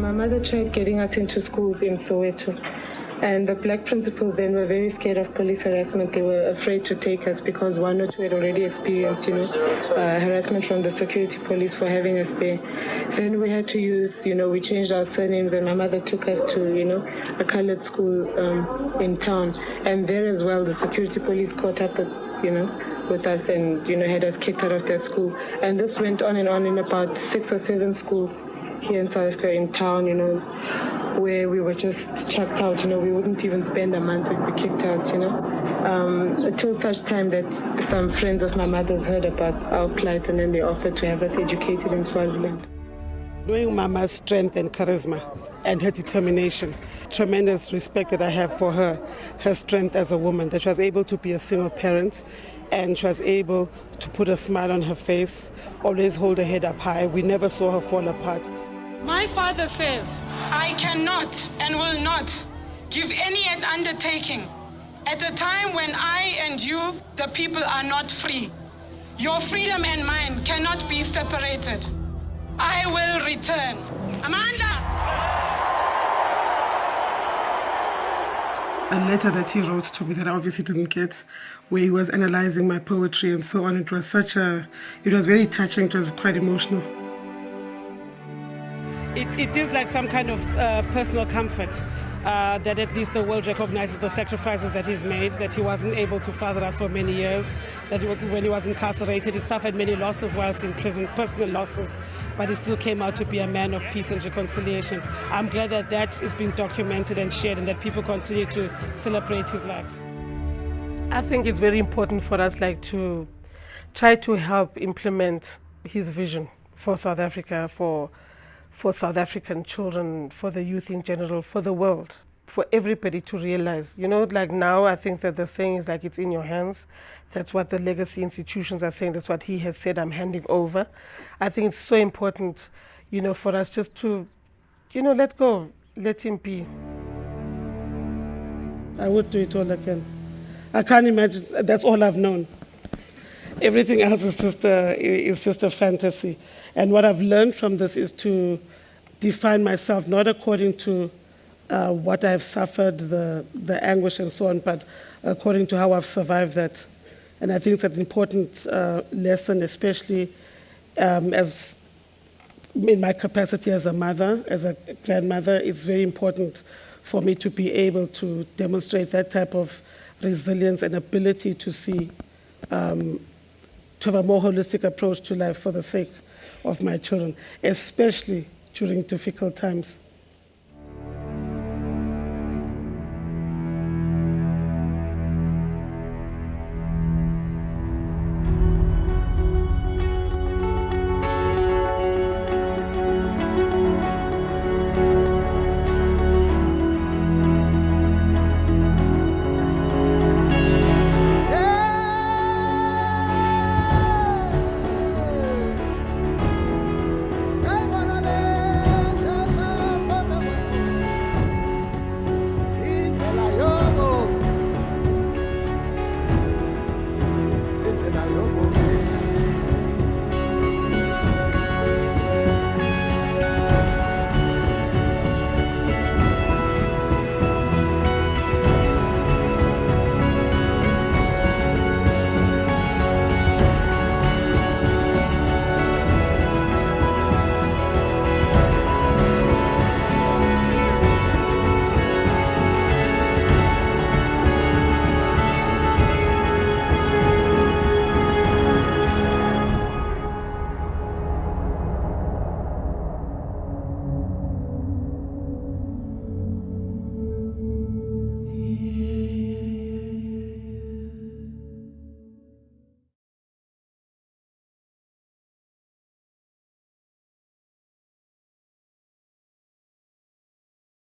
My mother tried getting us into schools in Soweto. And the black principals then were very scared of police harassment. They were afraid to take us because one or two had already experienced, harassment from the security police for having us there. Then we had to use, we changed our surnames, and my mother took us to, a colored school in town. And there as well, the security police caught up with us and, had us kicked out of their school. And this went on and on in about 6 or 7 schools here in South Africa, in town, where we were just chucked out, we wouldn't even spend a month, we'd be kicked out, until such time that some friends of my mother's heard about our plight, and then they offered to have us educated in Swaziland. Knowing Mama's strength and charisma and her determination, tremendous respect that I have for her strength as a woman, that she was able to be a single parent and she was able to put a smile on her face, always hold her head up high. We never saw her fall apart. My father says, I cannot and will not give any undertaking at a time when I and you, the people, are not free. Your freedom and mine cannot be separated. I will return. Amanda! A letter that he wrote to me that I obviously didn't get, where he was analyzing my poetry and so on. It was very touching, it was quite emotional. It is like some kind of personal comfort that at least the world recognizes the sacrifices that he's made, that he wasn't able to father us for many years, that when he was incarcerated, he suffered many losses whilst in prison, personal losses, but he still came out to be a man of peace and reconciliation. I'm glad that that is being documented and shared and that people continue to celebrate his life. I think it's very important for us to try to help implement his vision for South Africa, for South African children, for the youth in general, for the world, for everybody to realize. Now I think that the saying is it's in your hands. That's what the legacy institutions are saying. That's what he has said, I'm handing over. I think it's so important, for us just to, let go, let him be. I would do it all again. I can't imagine, that's all I've known. Everything else is just a fantasy. And what I've learned from this is to define myself not according to what I've suffered, the anguish and so on, but according to how I've survived that. And I think it's an important lesson, especially as in my capacity as a mother, as a grandmother. It's very important for me to be able to demonstrate that type of resilience and ability to see to have a more holistic approach to life for the sake of my children, especially during difficult times.